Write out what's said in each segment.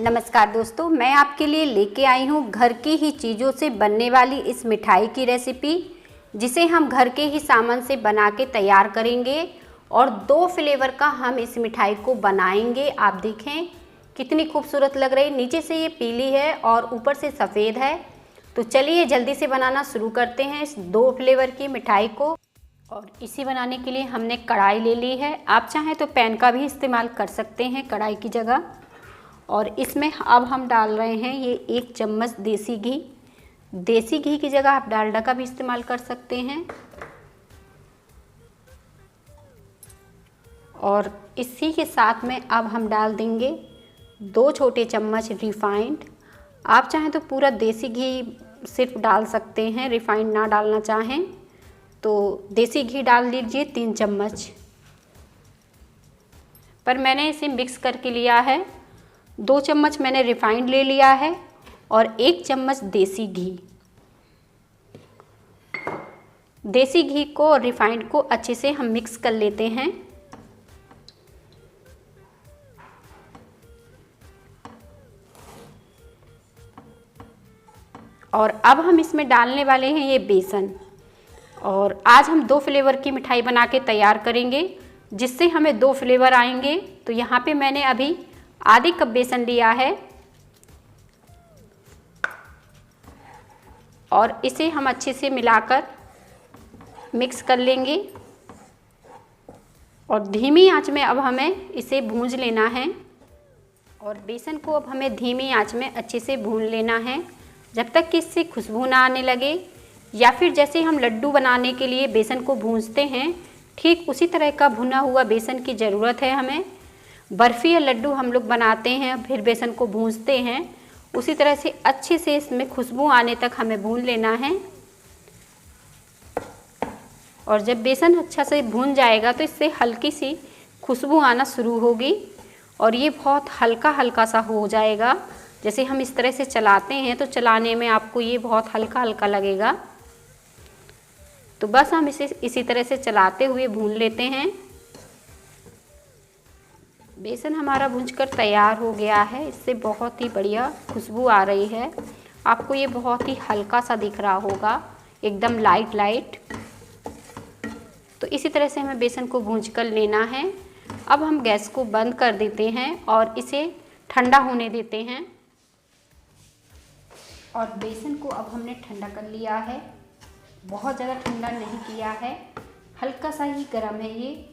नमस्कार दोस्तों, मैं आपके लिए लेके आई हूँ घर की ही चीज़ों से बनने वाली इस मिठाई की रेसिपी, जिसे हम घर के ही सामान से बना के तैयार करेंगे और 2 फ्लेवर का हम इस मिठाई को बनाएंगे। आप देखें कितनी खूबसूरत लग रही है। नीचे से ये पीली है और ऊपर से सफ़ेद है। तो चलिए जल्दी से बनाना शुरू करते हैं इस 2 फ्लेवर की मिठाई को। और इसी बनाने के लिए हमने कढ़ाई ले ली है। आप चाहें तो पैन का भी इस्तेमाल कर सकते हैं कढ़ाई की जगह। और इसमें अब हम डाल रहे हैं ये 1 चम्मच देसी घी। देसी घी की जगह आप डालडा का भी इस्तेमाल कर सकते हैं। और इसी के साथ में अब हम डाल देंगे 2 छोटे चम्मच रिफाइंड। आप चाहें तो पूरा देसी घी सिर्फ डाल सकते हैं, रिफाइंड ना डालना चाहें तो देसी घी डाल लीजिए 3 चम्मच। पर मैंने इसे मिक्स करके लिया है। 2 चम्मच मैंने रिफाइंड ले लिया है और 1 चम्मच देसी घी। देसी घी को और रिफाइंड को अच्छे से हम मिक्स कर लेते हैं। और अब हम इसमें डालने वाले हैं ये बेसन। और आज हम 2 फ्लेवर की मिठाई बना के तैयार करेंगे, जिससे हमें 2 फ्लेवर आएंगे। तो यहाँ पे मैंने अभी आधे कप बेसन लिया है और इसे हम अच्छे से मिलाकर मिक्स कर लेंगे। और धीमी आंच में अब हमें इसे भूंज लेना है। और बेसन को अब हमें धीमी आंच में अच्छे से भून लेना है जब तक कि इससे खुशबू ना आने लगे। या फिर जैसे हम लड्डू बनाने के लिए बेसन को भूंजते हैं, ठीक उसी तरह का भुना हुआ बेसन की ज़रूरत है हमें। बर्फ़ी या लड्डू हम लोग बनाते हैं फिर बेसन को भूंजते हैं, उसी तरह से अच्छे से इसमें खुशबू आने तक हमें भून लेना है। और जब बेसन अच्छा से भून जाएगा तो इससे हल्की सी खुशबू आना शुरू होगी और ये बहुत हल्का हल्का सा हो जाएगा। जैसे हम इस तरह से चलाते हैं तो चलाने में आपको ये बहुत हल्का हल्का लगेगा। तो बस हम इसे इसी तरह से चलाते हुए भून लेते हैं। बेसन हमारा भूंजकर तैयार हो गया है। इससे बहुत ही बढ़िया खुशबू आ रही है। आपको ये बहुत ही हल्का सा दिख रहा होगा, एकदम लाइट लाइट। तो इसी तरह से हमें बेसन को भूंज कर लेना है। अब हम गैस को बंद कर देते हैं और इसे ठंडा होने देते हैं। और बेसन को अब हमने ठंडा कर लिया है, बहुत ज़्यादा ठंडा नहीं किया है, हल्का सा ही गर्म है ये।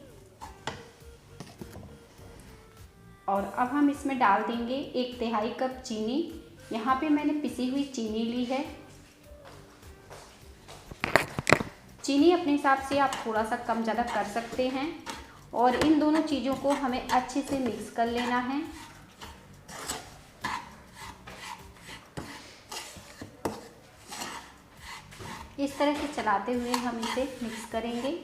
और अब हम इसमें डाल देंगे 1/3 कप चीनी। यहाँ पे मैंने पिसी हुई चीनी ली है। चीनी अपने हिसाब से आप थोड़ा सा कम ज़्यादा कर सकते हैं। और इन दोनों चीज़ों को हमें अच्छे से मिक्स कर लेना है। इस तरह से चलाते हुए हम इसे मिक्स करेंगे।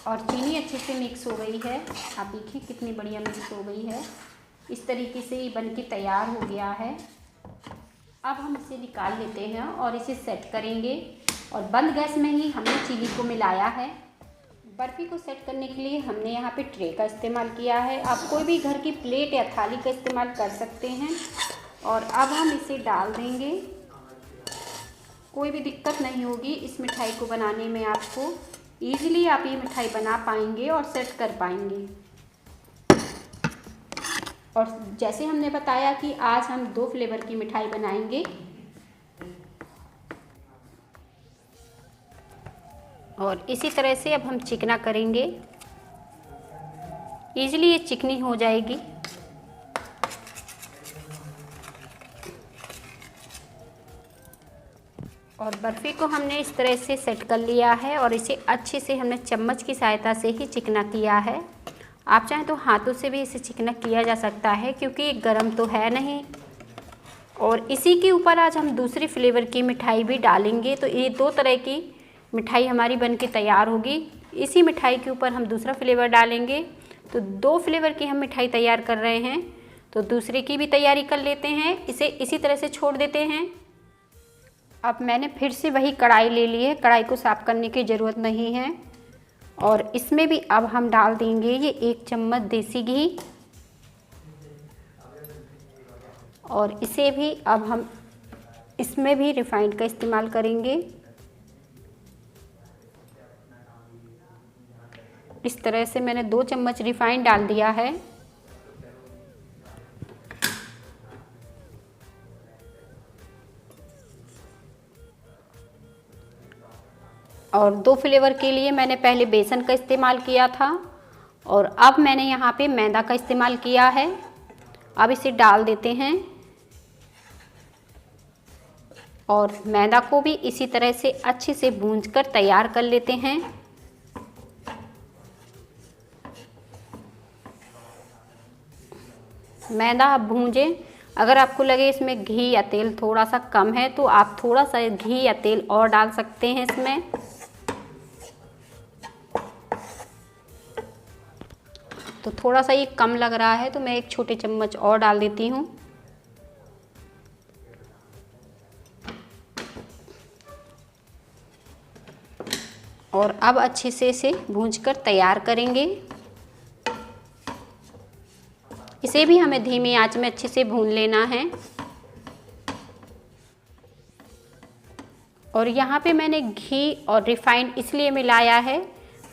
और चीनी अच्छे से मिक्स हो गई है। आप देखिए कितनी बढ़िया मिक्स हो गई है। इस तरीके से ये बन के तैयार हो गया है। अब हम इसे निकाल लेते हैं और इसे सेट करेंगे। और बंद गैस में ही हमने चीनी को मिलाया है। बर्फ़ी को सेट करने के लिए हमने यहाँ पे ट्रे का इस्तेमाल किया है। आप कोई भी घर की प्लेट या थाली का इस्तेमाल कर सकते हैं। और अब हम इसे डाल देंगे। कोई भी दिक्कत नहीं होगी इस मिठाई को बनाने में। आपको ईज़िली आप ये मिठाई बना पाएंगे और सेट कर पाएंगे। और जैसे हमने बताया कि आज हम 2 फ्लेवर की मिठाई बनाएंगे। और इसी तरह से अब हम चिकना करेंगे। ईज़िली ये चिकनी हो जाएगी। और बर्फ़ी को हमने इस तरह से सेट कर लिया है और इसे अच्छे से हमने चम्मच की सहायता से ही चिकना किया है। आप चाहें तो हाथों से भी इसे चिकना किया जा सकता है, क्योंकि ये गर्म तो है नहीं। और इसी के ऊपर आज हम दूसरी फ्लेवर की मिठाई भी डालेंगे। तो ये 2 तरह की मिठाई हमारी बन के तैयार होगी। इसी मिठाई के ऊपर हम दूसरा फ्लेवर डालेंगे। तो 2 फ्लेवर की हम मिठाई तैयार कर रहे हैं, तो दूसरे की भी तैयारी कर लेते हैं। इसे इसी तरह से छोड़ देते हैं। अब मैंने फिर से वही कढ़ाई ले ली है, कढ़ाई को साफ़ करने की ज़रूरत नहीं है। और इसमें भी अब हम डाल देंगे ये 1 चम्मच देसी घी, और इसे भी अब हम इसमें भी रिफाइंड का इस्तेमाल करेंगे। इस तरह से मैंने 2 चम्मच रिफाइंड डाल दिया है। और 2 फ्लेवर के लिए मैंने पहले बेसन का इस्तेमाल किया था, और अब मैंने यहाँ पे मैदा का इस्तेमाल किया है। अब इसे डाल देते हैं, और मैदा को भी इसी तरह से अच्छे से भूंजकर तैयार कर लेते हैं। मैदा आप भूंजें। अगर आपको लगे इसमें घी या तेल थोड़ा सा कम है तो आप थोड़ा सा घी या तेल और डाल सकते हैं इसमें। तो थोड़ा सा ये कम लग रहा है तो मैं 1 छोटे चम्मच और डाल देती हूँ। और अब अच्छे से इसे भूंजकर तैयार करेंगे। इसे भी हमें धीमी आंच में अच्छे से भून लेना है। और यहाँ पे मैंने घी और रिफाइंड इसलिए मिलाया है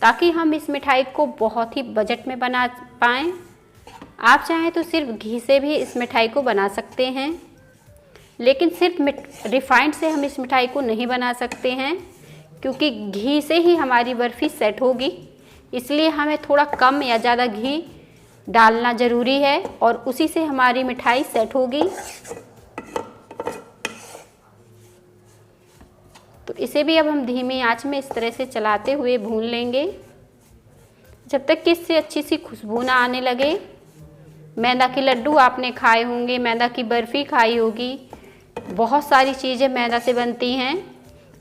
ताकि हम इस मिठाई को बहुत ही बजट में बना पाएँ। आप चाहें तो सिर्फ घी से भी इस मिठाई को बना सकते हैं, लेकिन सिर्फ रिफाइंड से हम इस मिठाई को नहीं बना सकते हैं, क्योंकि घी से ही हमारी बर्फ़ी सेट होगी। इसलिए हमें थोड़ा कम या ज़्यादा घी डालना ज़रूरी है, और उसी से हमारी मिठाई सेट होगी। तो इसे भी अब हम धीमी आंच में इस तरह से चलाते हुए भून लेंगे, जब तक कि इससे अच्छी सी खुशबू ना आने लगे। मैदा के लड्डू आपने खाए होंगे, मैदा की बर्फ़ी खाई होगी, बहुत सारी चीज़ें मैदा से बनती हैं।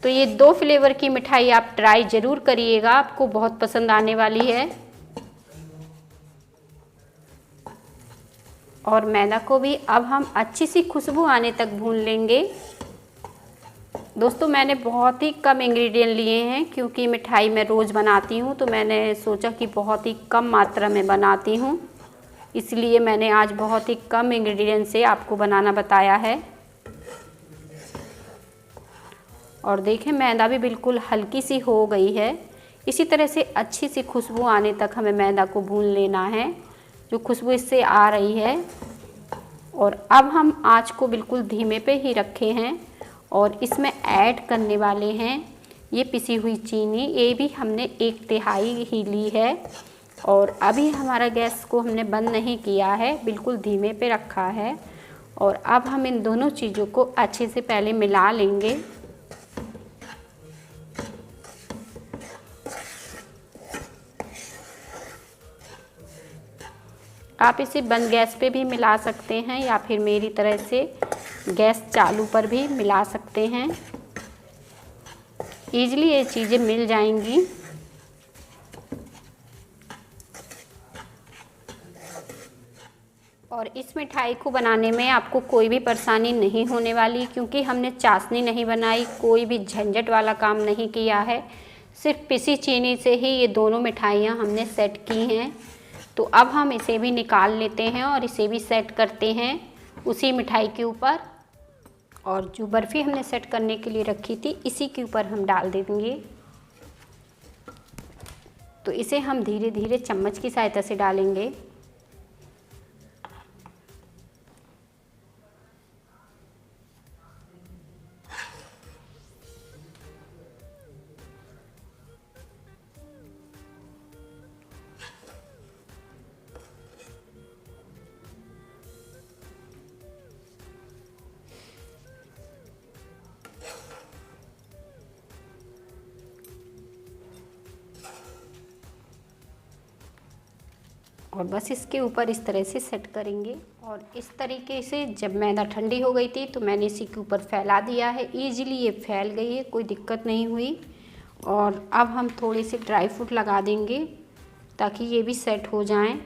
तो ये 2 फ्लेवर की मिठाई आप ट्राई ज़रूर करिएगा, आपको बहुत पसंद आने वाली है। और मैदा को भी अब हम अच्छी सी खुशबू आने तक भून लेंगे। दोस्तों, मैंने बहुत ही कम इंग्रेडिएंट लिए हैं, क्योंकि मिठाई मैं रोज़ बनाती हूँ, तो मैंने सोचा कि बहुत ही कम मात्रा में बनाती हूँ, इसलिए मैंने आज बहुत ही कम इंग्रेडिएंट से आपको बनाना बताया है। और देखें, मैदा भी बिल्कुल हल्की सी हो गई है। इसी तरह से अच्छी सी खुशबू आने तक हमें मैदा को भून लेना है, जो खुशबू इससे आ रही है। और अब हम आंच को बिल्कुल धीमे पे ही रखे हैं, और इसमें ऐड करने वाले हैं ये पिसी हुई चीनी। ये भी हमने 1/3 ही ली है, और अभी हमारा गैस को हमने बंद नहीं किया है, बिल्कुल धीमे पे रखा है। और अब हम इन दोनों चीज़ों को अच्छे से पहले मिला लेंगे। आप इसे बंद गैस पे भी मिला सकते हैं, या फिर मेरी तरह से गैस चालू पर भी मिला सकते हैं। ईज़िली ये चीज़ें मिल जाएंगी। और इस मिठाई को बनाने में आपको कोई भी परेशानी नहीं होने वाली, क्योंकि हमने चाशनी नहीं बनाई, कोई भी झंझट वाला काम नहीं किया है। सिर्फ पिसी चीनी से ही ये दोनों मिठाइयाँ हमने सेट की हैं। तो अब हम इसे भी निकाल लेते हैं और इसे भी सेट करते हैं उसी मिठाई के ऊपर। और जो बर्फ़ी हमने सेट करने के लिए रखी थी, इसी के ऊपर हम डाल देंगे। तो इसे हम धीरे धीरे चम्मच की सहायता से डालेंगे। और बस इसके ऊपर इस तरह से सेट करेंगे। और इस तरीके से जब मैदा ठंडी हो गई थी तो मैंने इसी के ऊपर फैला दिया है। ईजिली ये फैल गई है, कोई दिक्कत नहीं हुई। और अब हम थोड़े से ड्राई फ्रूट लगा देंगे ताकि ये भी सेट हो जाएं।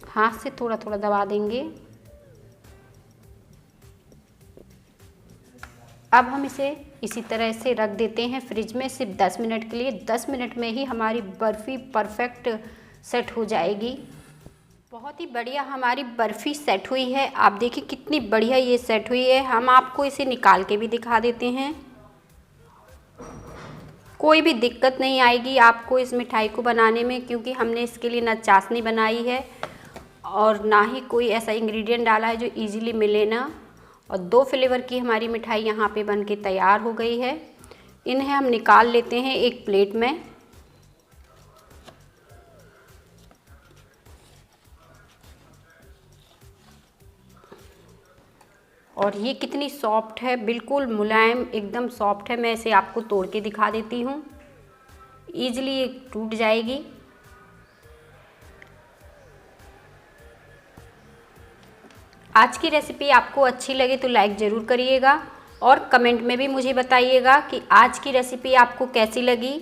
हाथ से थोड़ा थोड़ा दबा देंगे। अब हम इसे इसी तरह से रख देते हैं फ्रिज में सिर्फ 10 मिनट के लिए। 10 मिनट में ही हमारी बर्फ़ी परफेक्ट सेट हो जाएगी। बहुत ही बढ़िया हमारी बर्फ़ी सेट हुई है। आप देखिए कितनी बढ़िया ये सेट हुई है। हम आपको इसे निकाल के भी दिखा देते हैं। कोई भी दिक्कत नहीं आएगी आपको इस मिठाई को बनाने में, क्योंकि हमने इसके लिए ना चाशनी बनाई है और ना ही कोई ऐसा इंग्रेडिएंट डाला है जो इजीली मिले ना। और 2 फ्लेवर की हमारी मिठाई यहाँ पे बन के तैयार हो गई है। इन्हें हम निकाल लेते हैं एक प्लेट में। और ये कितनी सॉफ्ट है, बिल्कुल मुलायम एकदम सॉफ्ट है। मैं इसे आपको तोड़ के दिखा देती हूँ। ईजिली ये टूट जाएगी। आज की रेसिपी आपको अच्छी लगे तो लाइक ज़रूर करिएगा और कमेंट में भी मुझे बताइएगा कि आज की रेसिपी आपको कैसी लगी।